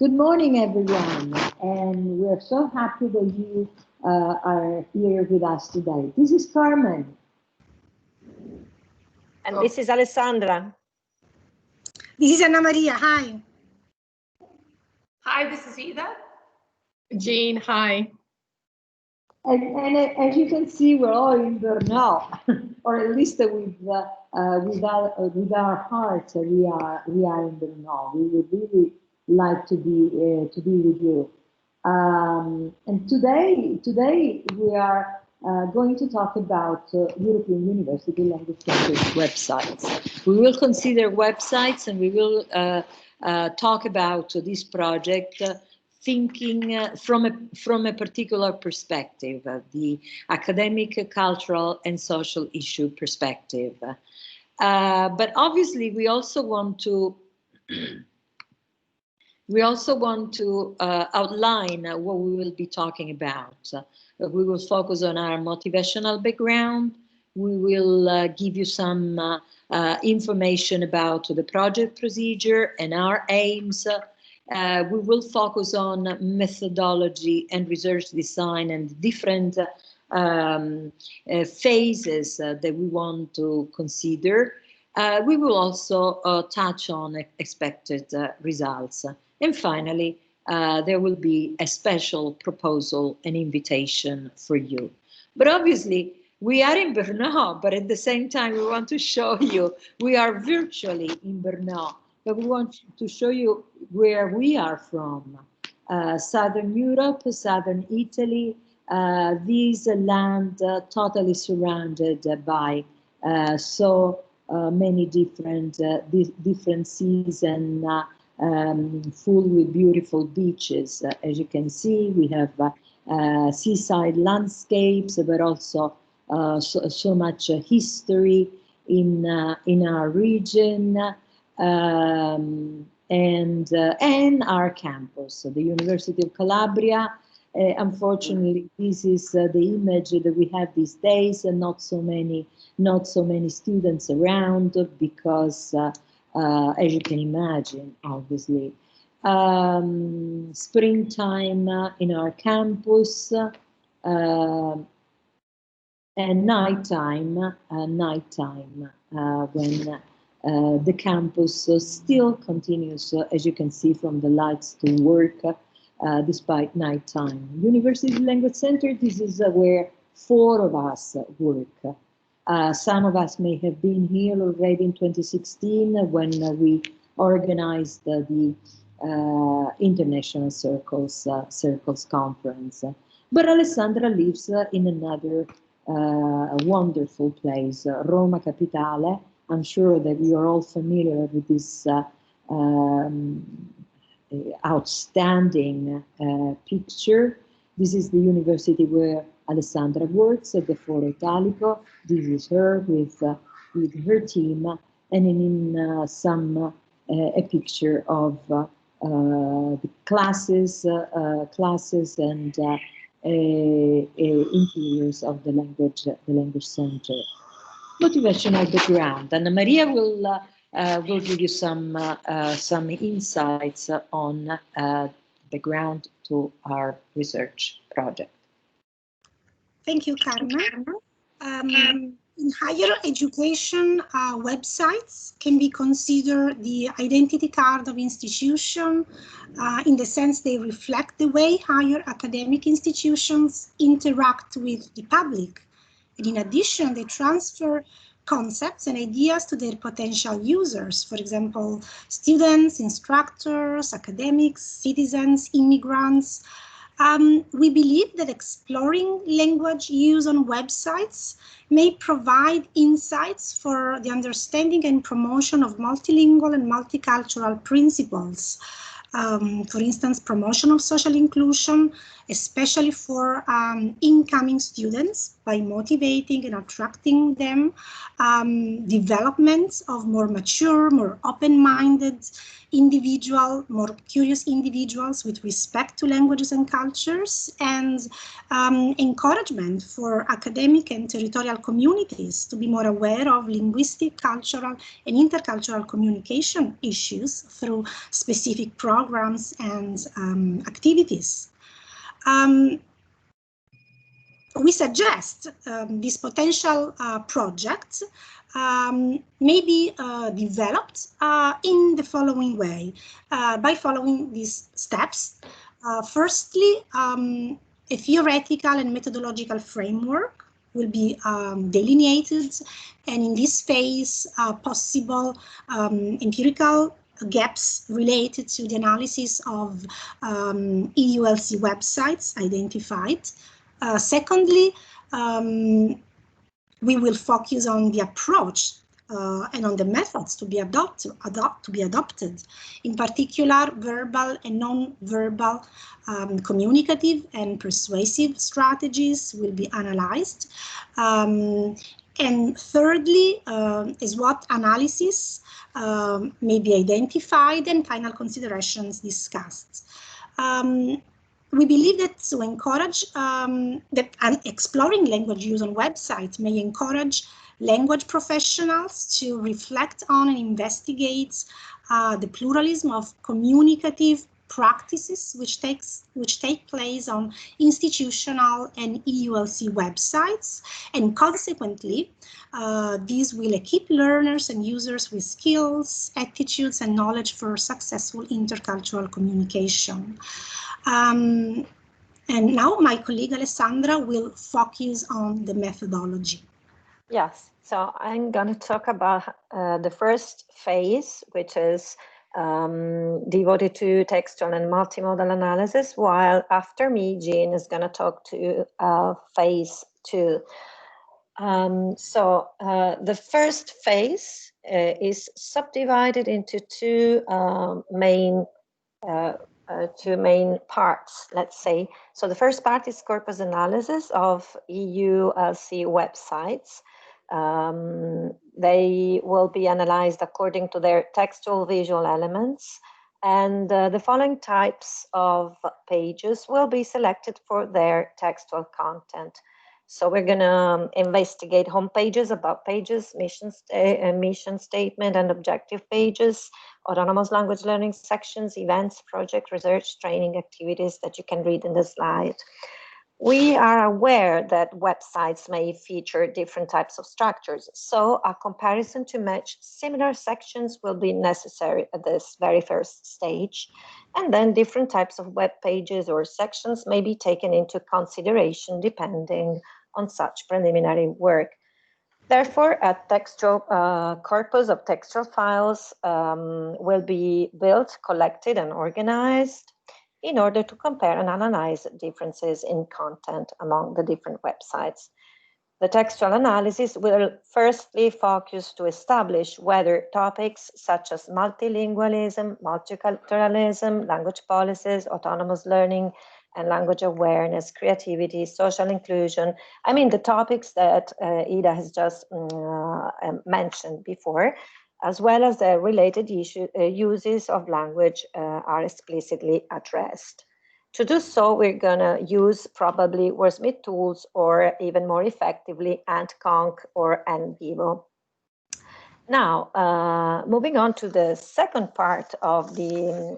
Good morning, everyone, and we're so happy that you are here with us today. This is Carmen. And this is Alessandra. This is Anna Maria. Hi. Hi, this is Ida. Jean, hi. And as you can see, we're all in Brno, or at least with our hearts, we are in Brno. We would really like to be with you. And today we are going to talk about European University Language Center websites. We will consider websites, and we will talk about this project. Thinking from a particular perspective, the academic, cultural, and social issue perspective. But obviously, we also want to outline what we will be talking about. We will focus on our motivational background. We will give you some information about the project procedure and our aims. We will focus on methodology and research design and different phases that we want to consider. We will also touch on expected results. And finally, there will be a special proposal and invitation for you. But obviously, we are in Brno, but at the same time, we want to show you we are virtually in Brno. But we want to show you where we are from. Southern Europe, Southern Italy, this land totally surrounded by so many different seas and full with beautiful beaches. As you can see, we have seaside landscapes, but also so much history in our region. And our campus, so the University of Calabria. Unfortunately, this is the image that we have these days, and not so many students around because, as you can imagine, obviously, springtime in our campus and nighttime when. The campus still continues, as you can see from the lights, to work despite nighttime. University Language Center, this is where 4 of us work. Some of us may have been here already in 2016 when we organized the International CercleS Conference. But Alessandra lives in another wonderful place, Roma Capitale. I'm sure that you are all familiar with this outstanding picture. This is the university where Alessandra works at the Foro Italico. This is her with her team, and in a picture of the classes and interiors of the language center. Motivational background. Anna Maria will give you some insights on background to our research project. Thank you, Carmen. In higher education, websites can be considered the identity card of institution in the sense they reflect the way higher academic institutions interact with the public. And in addition, they transfer concepts and ideas to their potential users, for example, students, instructors, academics, citizens, immigrants. We believe that exploring language use on websites may provide insights for the understanding and promotion of multilingual and multicultural principles. For instance, promotion of social inclusion especially for incoming students by motivating and attracting them, development of more mature, more open-minded more curious individuals with respect to languages and cultures, and encouragement for academic and territorial communities to be more aware of linguistic, cultural, and intercultural communication issues through specific programs and activities. We suggest these potential projects may be developed in the following way, by following these steps. Firstly, a theoretical and methodological framework will be delineated, and in this phase, possible empirical gaps related to the analysis of EULC websites identified. Secondly, we will focus on the approach and on the methods to be adopted. In particular, verbal and non-verbal communicative and persuasive strategies will be analyzed. And thirdly, is what analysis may be identified and final considerations discussed. We believe that to encourage exploring language use on websites may encourage language professionals to reflect on and investigate the pluralism of communicative practices which take place on institutional and EULC websites, and consequently, these will equip learners and users with skills, attitudes, and knowledge for successful intercultural communication. And now my colleague Alessandra will focus on the methodology. Yes, so I'm going to talk about the first phase, which is devoted to textual and multimodal analysis, while after me, Jean is going to talk to phase 2. The first phase is subdivided into two main parts, let's say. So the first part is corpus analysis of EULC websites. They will be analyzed according to their textual visual elements, and the following types of pages will be selected for their textual content. So we're going to investigate home pages, about pages, mission statement and objective pages, autonomous language learning sections, events, project, research, training activities that you can read in the slide. We are aware that websites may feature different types of structures, so a comparison to match similar sections will be necessary at this very first stage, and then different types of web pages or sections may be taken into consideration depending on such preliminary work. Therefore, a textual corpus of textual files will be built, collected, and organized in order to compare and analyze differences in content among the different websites. The textual analysis will firstly focus to establish whether topics such as multilingualism, multiculturalism, language policies, autonomous learning, and language awareness, creativity, social inclusion, I mean the topics that Ida has just mentioned before, as well as the related uses of language are explicitly addressed. To do so, we're gonna use probably wordsmith tools, or even more effectively, AntConc or NVivo. Now, moving on to the second part of the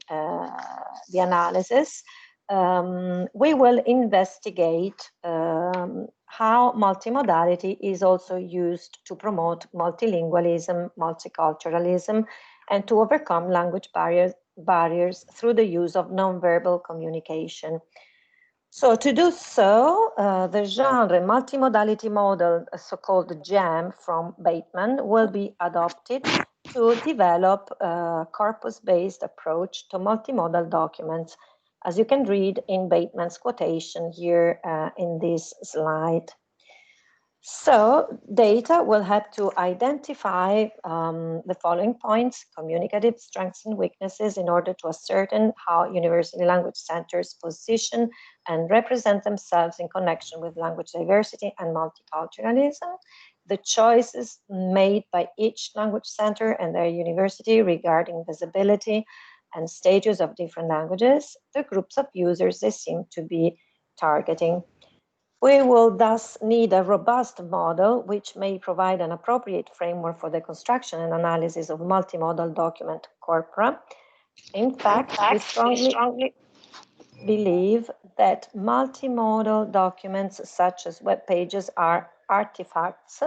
analysis, we will investigate how multimodality is also used to promote multilingualism, multiculturalism, and to overcome language barriers through the use of nonverbal communication. So to do so, the genre multimodality model, so-called GEM from Bateman, will be adopted to develop a corpus-based approach to multimodal documents, as you can read in Bateman's quotation here in this slide. So data will help to identify the following points: communicative strengths and weaknesses, in order to ascertain how university language centers position and represent themselves in connection with language diversity and multiculturalism, the choices made by each language center and their university regarding visibility and stages of different languages, the groups of users they seem to be targeting. We will thus need a robust model which may provide an appropriate framework for the construction and analysis of multimodal document corpora. In fact, we strongly believe that multimodal documents such as web pages are artifacts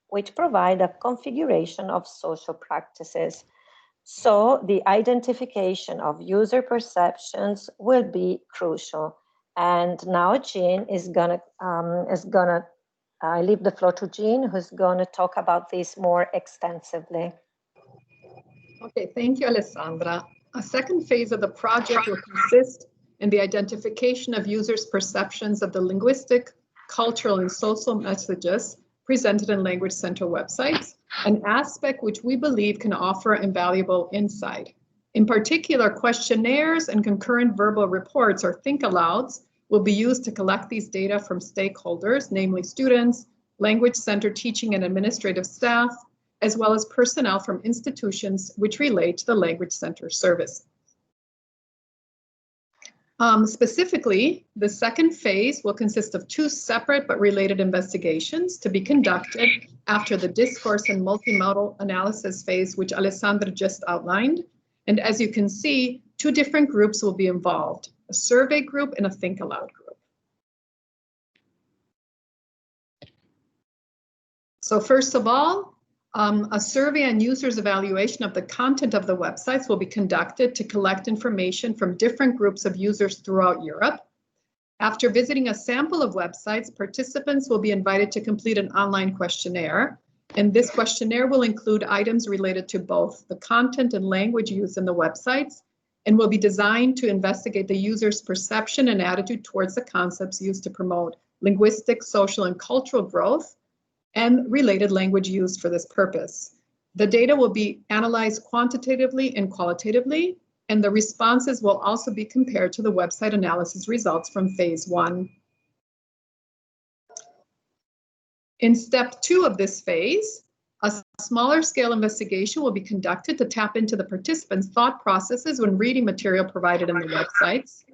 which provide a configuration of social practices. So the identification of user perceptions will be crucial. And now Jean is gonna I leave the floor to Jean, who's gonna talk about this more extensively. Okay, thank you, Alessandra. A second phase of the project will consist in the identification of users' perceptions of the linguistic, cultural, and social messages presented in Language Center websites, an aspect which we believe can offer invaluable insight. In particular, questionnaires and concurrent verbal reports, or think-alouds, will be used to collect these data from stakeholders, namely students, Language Center teaching and administrative staff, as well as personnel from institutions which relate to the Language Center service. Specifically, the second phase will consist of two separate but related investigations to be conducted after the discourse and multimodal analysis phase, which Alessandra just outlined. And as you can see, two different groups will be involved, a survey group and a think aloud group. So first of all, a survey and users' evaluation of the content of the websites will be conducted to collect information from different groups of users throughout Europe. After visiting a sample of websites, participants will be invited to complete an online questionnaire. And this questionnaire will include items related to both the content and language used in the websites, and will be designed to investigate the user's perception and attitude towards the concepts used to promote linguistic, social, and cultural growth, and related language used for this purpose. The data will be analyzed quantitatively and qualitatively, and the responses will also be compared to the website analysis results from phase 1. In step 2 of this phase, a smaller scale investigation will be conducted to tap into the participants' thought processes when reading material provided in the websites,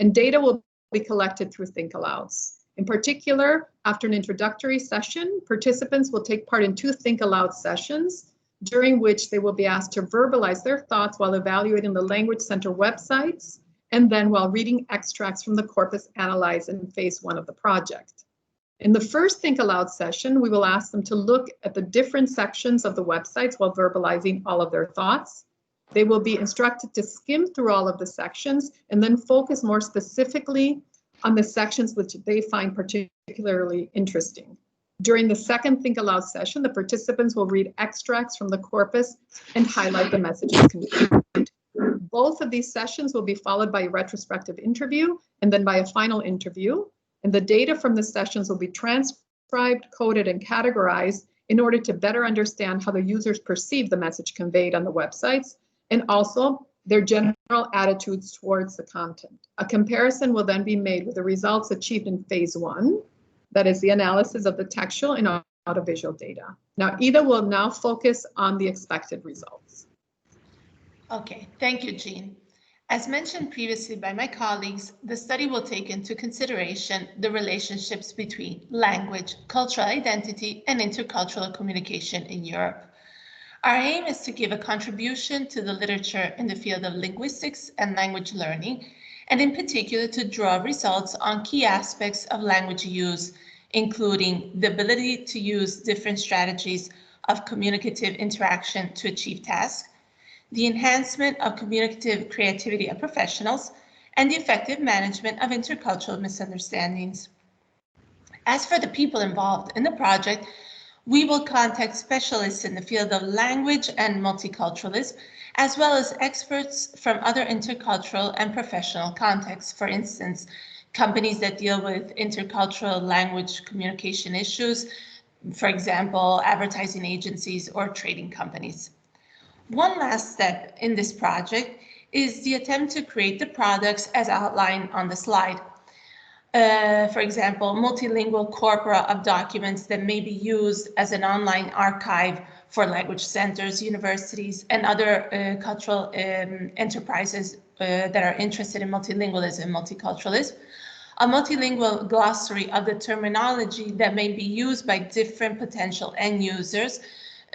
and data will be collected through think-alouds. In particular, after an introductory session, participants will take part in 2 think aloud sessions, during which they will be asked to verbalize their thoughts while evaluating the Language Center websites, and then while reading extracts from the corpus analyzed in phase 1 of the project. In the first think aloud session, we will ask them to look at the different sections of the websites while verbalizing all of their thoughts. They will be instructed to skim through all of the sections and then focus more specifically on the sections which they find particularly interesting. During the second Think Aloud session, the participants will read extracts from the corpus and highlight the messages contained. Both of these sessions will be followed by a retrospective interview and then by a final interview. And the data from the sessions will be transcribed, coded, and categorized in order to better understand how the users perceive the message conveyed on the websites, and also their general attitudes towards the content. A comparison will then be made with the results achieved in phase 1, that is the analysis of the textual and audiovisual data. Now, Ida will now focus on the expected results. Okay, thank you, Jean. As mentioned previously by my colleagues, the study will take into consideration the relationships between language, cultural identity, and intercultural communication in Europe. Our aim is to give a contribution to the literature in the field of linguistics and language learning, and in particular to draw results on key aspects of language use, including the ability to use different strategies of communicative interaction to achieve tasks, the enhancement of communicative creativity of professionals, and the effective management of intercultural misunderstandings. As for the people involved in the project, we will contact specialists in the field of language and multiculturalism, as well as experts from other intercultural and professional contexts. For instance, companies that deal with intercultural language communication issues, for example, advertising agencies or trading companies. One last step in this project is the attempt to create the products as outlined on the slide. For example, multilingual corpora of documents that may be used as an online archive for language centers, universities, and other cultural enterprises that are interested in multilingualism and multiculturalism. A multilingual glossary of the terminology that may be used by different potential end users.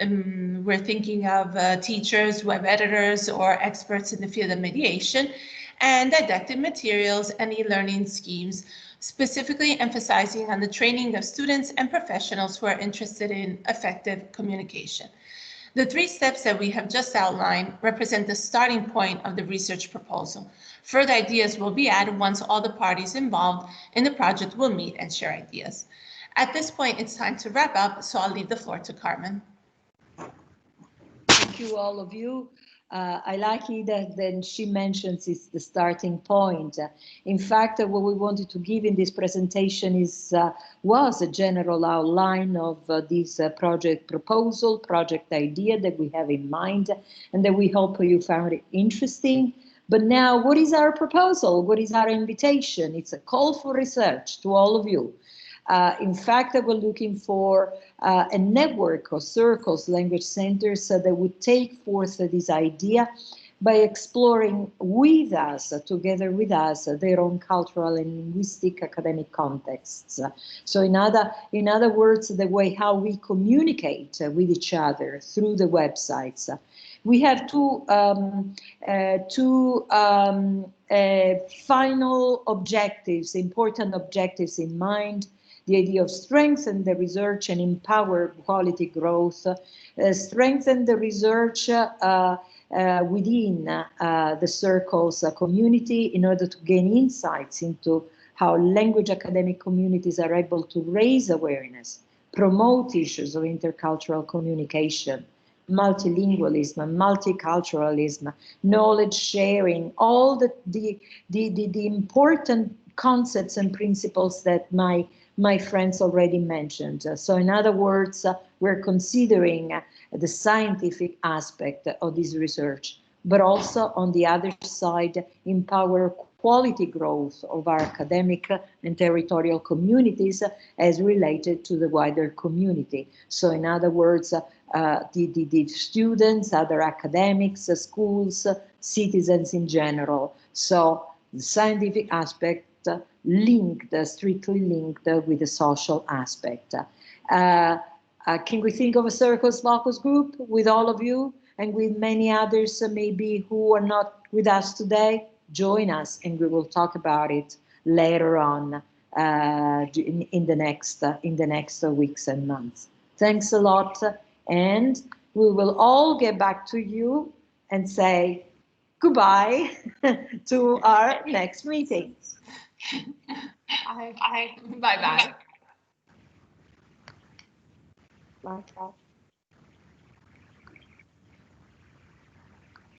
We're thinking of teachers, web editors, or experts in the field of mediation, and didactic materials and e-learning schemes, specifically emphasizing on the training of students and professionals who are interested in effective communication. The 3 steps that we have just outlined represent the starting point of the research proposal. Further ideas will be added once all the parties involved in the project will meet and share ideas. At this point, it's time to wrap up, so I'll leave the floor to Carmen. Thank you, all of you. I like it that then she mentions it's the starting point. In fact, what we wanted to give in this presentation was a general outline of this project proposal, project idea that we have in mind, and that we hope you found it interesting. But now, what is our proposal? What is our invitation? It's a call for research to all of you. In fact, we're looking for a network of CercleS language centers that would take forth this idea by exploring with us, together with us, their own cultural and linguistic academic contexts. So in other words, the way how we communicate with each other through the websites. We have two final objectives, important objectives in mind. The idea of strengthen the research and empower quality growth, strengthen the research within the CercleS community in order to gain insights into how language academic communities are able to raise awareness, promote issues of intercultural communication, multilingualism, multiculturalism, knowledge sharing, all the important concepts and principles that my friends already mentioned. So in other words, we're considering the scientific aspect of this research, but also on the other side, empower quality growth of our academic and territorial communities as related to the wider community. So in other words, the students, other academics, schools, citizens in general. So the scientific aspect strictly linked with the social aspect. Can we think of a CercleS focus group with all of you and with many others maybe who are not with us today? Join us and we will talk about it later on in the next weeks and months. Thanks a lot, and we will all get back to you and say goodbye to our next meeting. Bye. Bye. Bye.